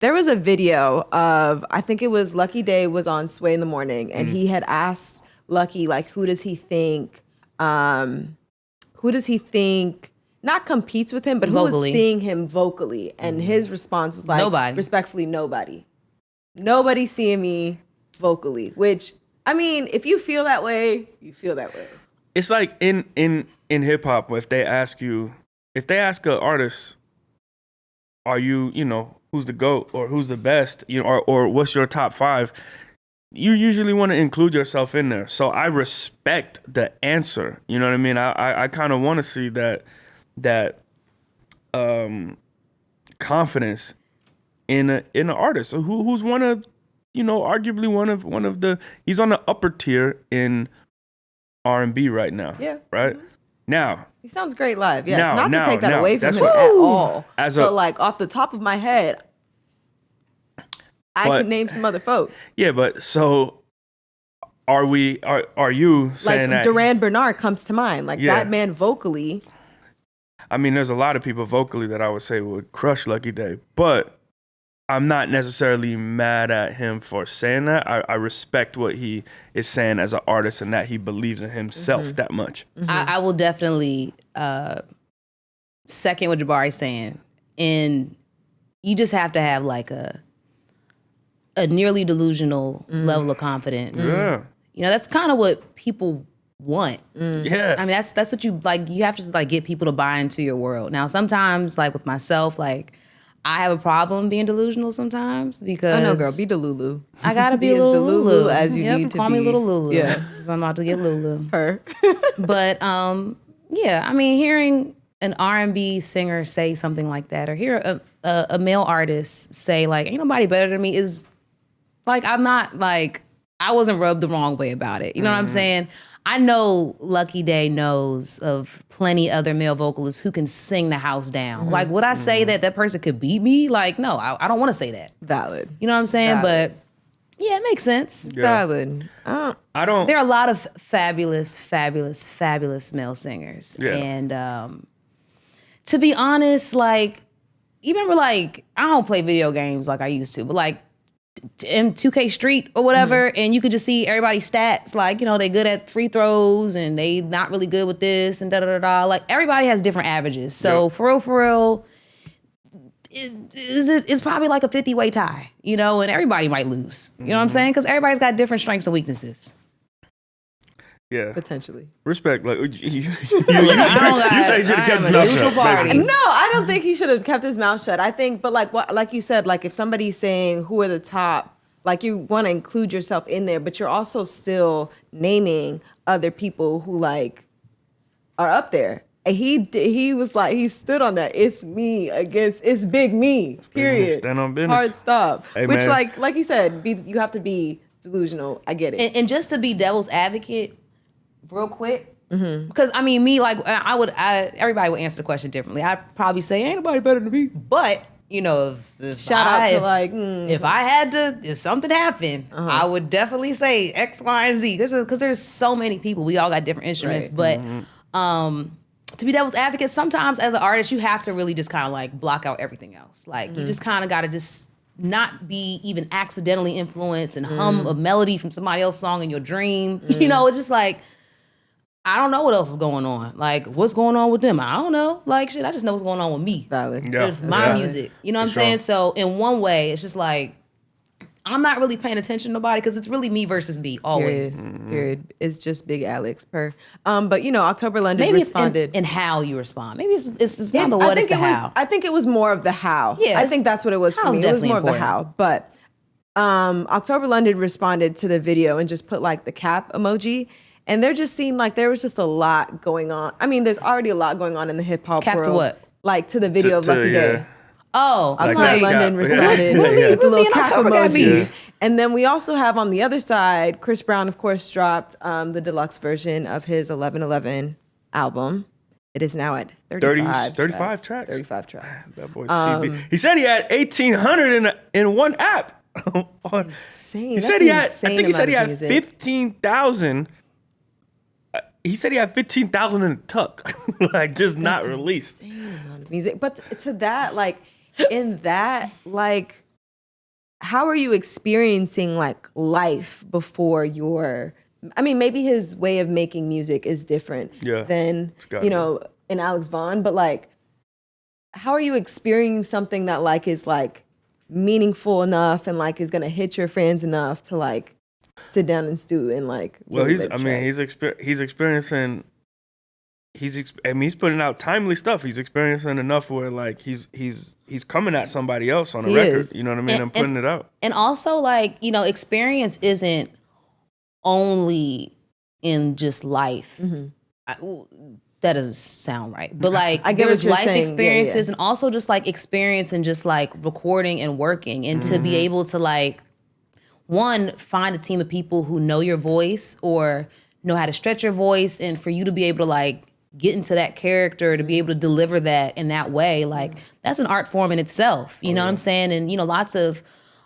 There was a video of, I think it was Lucky Daye was on Sway in the Morning, and he had asked Lucky, like, who does he think not competes with him, but who was seeing him vocally? And his response was like, nobody. Respectfully, nobody. Nobody seeing me vocally, which, I mean, if you feel that way, you feel that way. It's like in hip hop, if they ask an artist, are you know, who's the GOAT or who's the best, you know, or what's your top 5? You usually want to include yourself in there. So I respect the answer. You know what I mean? I kind of want to see that confidence in an artist. So who's one of, you know, arguably one of the, he's on the upper tier in R&B right now. Yeah. Right? Mm-hmm. Now. He sounds great live. Yes. Not to take that away from him at all. But like off the top of my head, I can name some other folks. Yeah, but so are you saying like that? Duran Bernard comes to mind. Like that man vocally. I mean, there's a lot of people vocally that I would say would crush Lucky Daye, but I'm not necessarily mad at him for saying that. I respect what he is saying as an artist and that he believes in himself that much. Mm-hmm. I will definitely second what JABARI's saying. And you just have to have like a nearly delusional level of confidence. Yeah. You know, that's kind of what people want. Yeah. I mean, that's what you like. You have to like get people to buy into your world. Now, sometimes like with myself, like I have a problem being delusional sometimes because I know, girl, be Delulu. I gotta be a as little Lulu as you need to call be. me Little Lulu. Yeah, because I'm about to get Lulu. Her. But yeah, I mean, hearing an R&B singer say something like that, or hear a male artist say like, "Ain't nobody better than me," is like, I'm not like, I wasn't rubbed the wrong way about it. You know what I'm saying? I know Lucky Daye knows of plenty other male vocalists who can sing the house down. Like, would I say that person could beat me? Like, no, I don't want to say that. Valid. You know what I'm saying? Valid. But yeah, it makes sense. Yeah. Valid. I don't. There are a lot of fabulous male singers. Yeah. And to be honest, like, you remember, like, I don't play video games like I used to, but like, in 2K Street or whatever, and you could just see everybody's stats, like, you know, they good at free throws and they not really good with this and da-da-da-da. Like, everybody has different averages. So for real, it's probably like a 50-way tie, you know, and everybody might lose. You know what I'm saying? Because everybody's got different strengths and weaknesses. Yeah. Potentially. Respect. Like, you say he should have kept his mouth shut. No, I don't think he should have kept his mouth shut. I think, but like you said, like if somebody's saying who are the top, like you want to include yourself in there, but you're also still naming other people who like are up there. And he was like, he stood on that. It's big me, period. Stand on business. Hard stop. Hey, which man. like you said, you have to be delusional. I get it. And just to be devil's advocate, real quick, because I mean, me, like, everybody would answer the question differently. I'd probably say, ain't nobody better than me. But, you know, if something happened, I would definitely say X, Y, and Z. Because there's so many people. We all got different instruments. Right. But to be devil's advocate, sometimes as an artist, you have to really just kind of like block out everything else. Like, you just kind of got to just not be even accidentally influenced and hum a melody from somebody else's song in your dream. You know, it's just like, I don't know what else is going on. Like, what's going on with them? I don't know. Like, shit, I just know what's going on with me. It's valid. Yeah, it's my music. You know what I'm saying? So, in one way, it's just like, I'm not really paying attention to nobody because it's really me versus me, always. Period. It's just Big Alex, per. But, you know, October London Maybe responded. It's in how you respond. Maybe it's not the what, it's the how. I think it was more of the how. Yeah, I think that's what it was for me. It was more of the how. But October London responded to the video and just put, like, the cap emoji. And there just seemed like there was just a lot going on. I mean, there's already a lot going on in the hip hop world. Cap to what? Like to the video of Lucky Daye. Oh, October London responded with the little cap emoji. And then we also have on the other side, Chris Brown, of course, dropped the deluxe version of his 1111 album. It is now at 35 tracks. 35 tracks. That boy CB. He said he had 1,800 in one app. Insane. He said he had. I think he said he had 15,000. He said he had 15,000 in the tuck, like just not released. Insane amount of music, but to that, like in that, like how are you experiencing like life before your? I mean, maybe his way of making music is different than in Alex Vaughn, but like, how are you experiencing something that like is like meaningful enough and like is gonna hit your fans enough to like sit down and stew and like? Well, really he's experiencing. He's putting out timely stuff. He's experiencing enough where like he's coming at somebody else on a record. You know what I mean? And putting it out. And also like, experience isn't only in just life. That doesn't sound right. But like there's life experiences and also just like experience and just like recording and working and to be able to like, one, find a team of people who know your voice or know how to stretch your voice, and for you to be able to like get into that character, to be able to deliver that in that way, like that's an art form in itself. You know what I'm saying? And lots of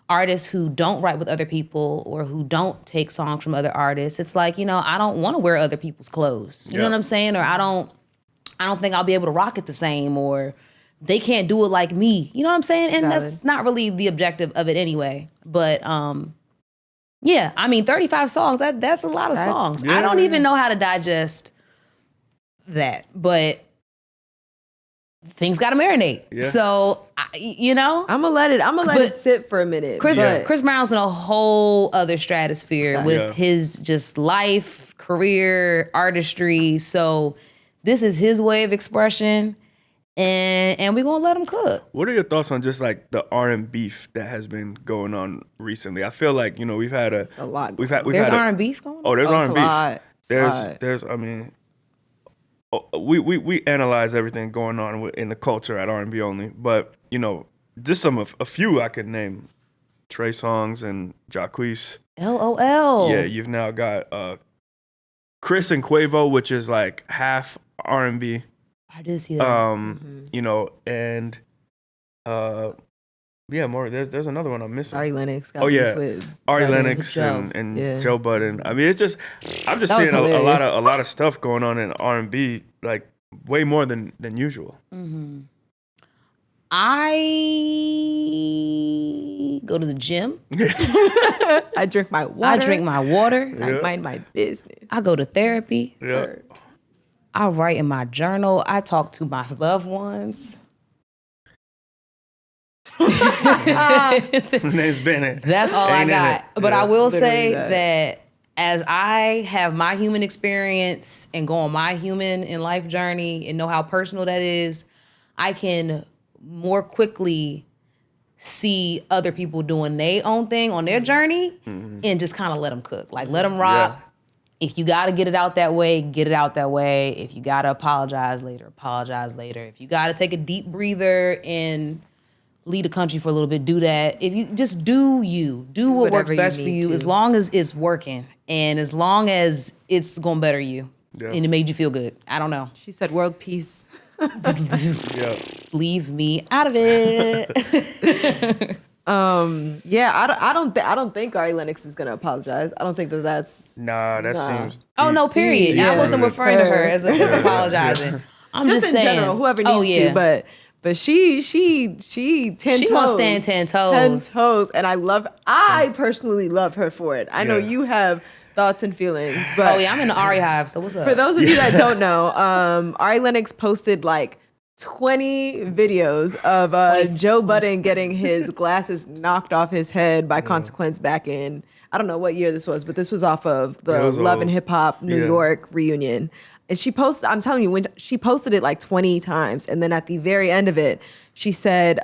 artists who don't write with other people or who don't take songs from other artists, it's like, I don't want to wear other people's clothes. You know what I'm saying? Or I don't think I'll be able to rock it the same, or they can't do it like me. You know what I'm saying? And that's not really the objective of it anyway. But yeah, I mean, 35 songs, that's a lot of songs. I don't even know how to digest that, but things got to marinate. Yeah. So, I'm gonna let it sit for a minute. Chris Brown's in a whole other stratosphere with his just life, career, artistry. So this is his way of expression, and we're gonna let him cook. What are your thoughts on just like the R&B beef that has been going on recently? I feel like we've had a lot. There's R&B beef going on. Oh, there's R&B beef. There's. I mean. We analyze everything going on in the culture at R&B Only, but just a few I could name: Trey Songz and Jacquees. LOL. Yeah, you've now got Chris and Quavo, which is like half R&B. I did see that. And more. There's another one I'm missing. Ari Lennox. Ari Lennox and Joe Budden. I mean, I'm just seeing a lot of stuff going on in R&B, like way more than usual. I go to the gym. I drink my water. I mind my business. I go to therapy. Yeah. I write in my journal. I talk to my loved ones. Name's Bennett. That's all I got. But I will say that as I have my human experience and go on my human and life journey and know how personal that is, I can more quickly see other people doing their own thing on their journey and just kind of let them cook. Like, let them rock. Yeah. If you got to get it out that way, get it out that way. If you got to apologize later, apologize later. If you got to take a deep breather and lead the country for a little bit, do that. If you just do what works best for you, as long as it's working and as long as it's going to better you and it made you feel good. I don't know. She said world peace. Leave me out of it. I don't think Ari Lennox is gonna apologize. I don't think that's seems. Oh no, period. I wasn't referring to her as apologizing. I'm just in saying, general, whoever needs to, but she 10 toes. Gonna stand 10 toes. 10 toes. And I personally love her for it. I know you have thoughts and feelings, but I'm in the Ari hive, so what's up? For those of you that don't know, Ari Lennox posted like 20 videos of Joe Budden getting his glasses knocked off his head by Consequence back in, I don't know what year this was, but this was off of the Love and Hip Hop New York reunion. And she posted, I'm telling you, when she posted it like 20 times. And then at the very end of it, she said,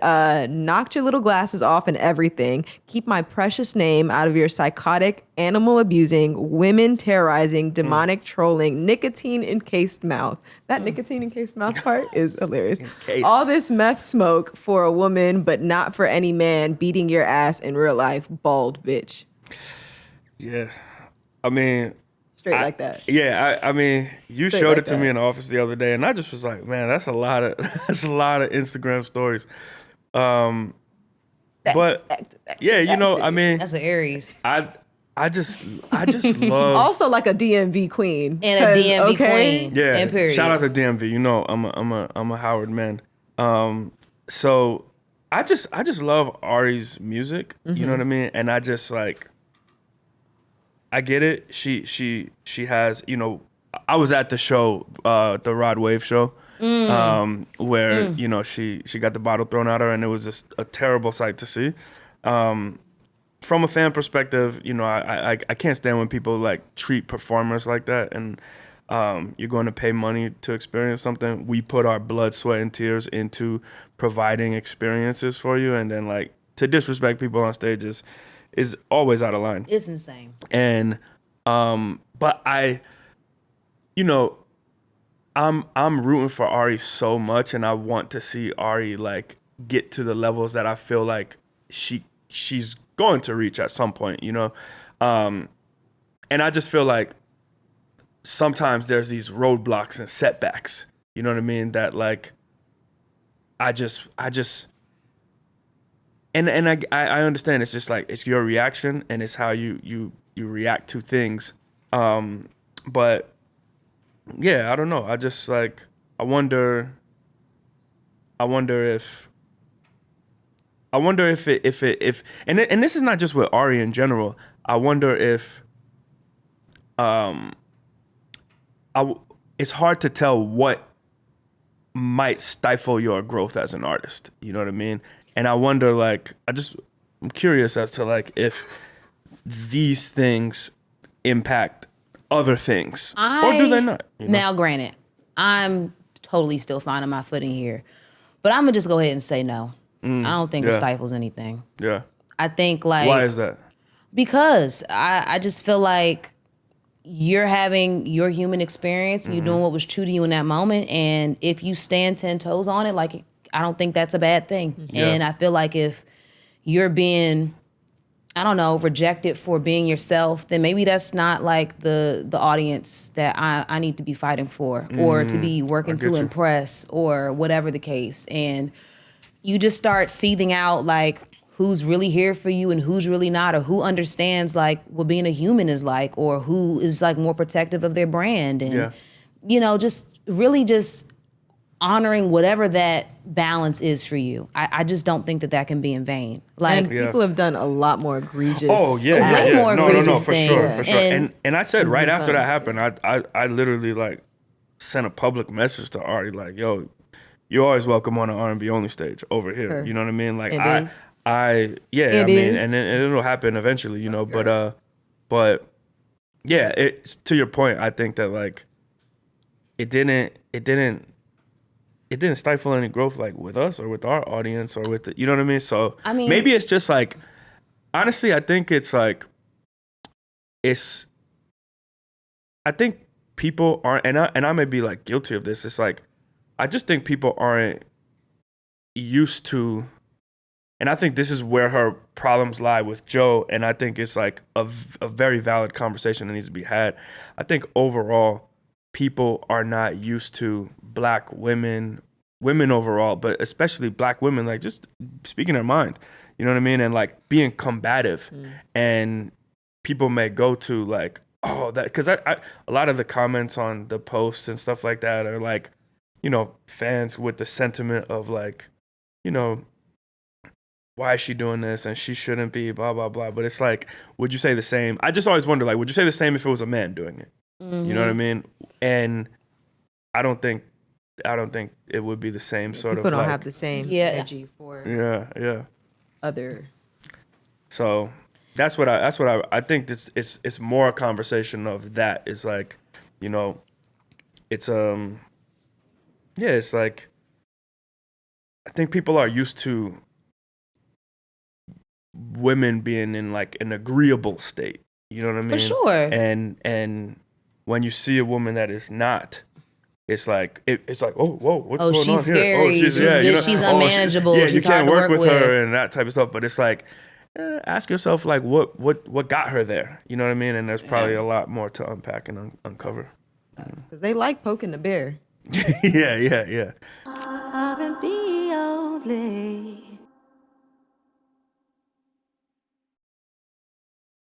knocked your little glasses off and everything. Keep my precious name out of your psychotic, animal abusing, women terrorizing, demonic trolling, nicotine encased mouth. That nicotine encased mouth part is hilarious. All this meth smoke for a woman, but not for any man beating your ass in real life, bald bitch. Yeah. I mean... Straight like that. Yeah, I mean, you showed it to me in the office the other day, and I just was like, man, that's a lot of Instagram stories. I mean, that's an Aries. I just love also like a DMV queen and a DMV queen. Yeah, and period. Shout out to DMV. I'm a Howard man. So I just love Ari's music. You know what I mean? And I just like, I get it. She has, you know, I was at the show, the Rod Wave show, where you know she got the bottle thrown at her, and it was just a terrible sight to see. From a fan perspective, you know, I can't stand when people like treat performers like that, and you're going to pay money to experience something. We put our blood, sweat, and tears into providing experiences for you, and then like to disrespect people on stage is always out of line. It's insane. And but you know, I'm rooting for Ari so much, and I want to see Ari like get to the levels that I feel like she's going to reach at some point, you know. And I just feel like sometimes there's these roadblocks and setbacks, you know what I mean, that like I just and I understand it's just like it's your reaction and it's how you react to things. But yeah, I don't know. I just like I wonder if and this is not just with Ari in general. I wonder if it's hard to tell what might stifle your growth as an artist. You know what I mean? And I wonder, like, I'm curious as to like if these things impact other things, or do they not? You know? Now, granted, I'm totally still finding my footing here, but I'm gonna just go ahead and say no. I don't think it stifles anything. Yeah. I think like Why is that? Because I just feel like you're having your human experience, you're doing what was true to you in that moment, and if you stand 10 toes on it, like I don't think that's a bad thing. Yeah. And I feel like if you're being, I don't know, rejected for being yourself, then maybe that's not like the audience that I need to be fighting for or to be working to impress or whatever the case. And you just start seething out like who's really here for you and who's really not, or who understands like what being a human is like, or who is like more protective of their brand. And, you know, just really just honoring whatever that balance is for you. I just don't think that can be in vain. Like people have done a lot more egregious. more egregious for things. Sure. And I said right after that happened, I literally like sent a public message to Ari like, yo, you're always welcome on an R&B only stage over here. Sure. You know what I mean? Like It and it'll happen eventually, you know. But yeah, it's to your point. I think that like it didn't stifle any growth like with us or with our audience or with the, you know what I mean. So I mean, maybe it's just like honestly, I think it's like I think people aren't, and I may be like guilty of this. It's like I just think people aren't used to. And I think this is where her problems lie with Joe. And I think it's like a very valid conversation that needs to be had. I think overall, people are not used to black women overall, but especially black women, like just speaking their mind, you know what I mean? And like being combative. And people may go to like, oh, that, because a lot of the comments on the posts and stuff like that are like, you know, fans with the sentiment of like, you know, why is she doing this and she shouldn't be, blah, blah, blah. But it's like, would you say the same? I just always wonder, like, would you say the same if it was a man doing it? You know what I mean? And I don't think it would be the same sort of. People don't like, have the same energy for other. So that's what I think. It's more a conversation of that. It's like, you know, it's it's like I think people are used to women being in like an agreeable state, you know what I mean? For sure. And when you see a woman that is not, it's like it's like, oh, whoa, what's going on here? Scary. She's scary. She's unmanageable. She's she's you can't hard to work with her and that type of stuff. But it's like, ask yourself like, what got her there? You know what I mean? And there's probably a lot more to unpack and uncover. Because they like poking the bear. yeah. R&B only.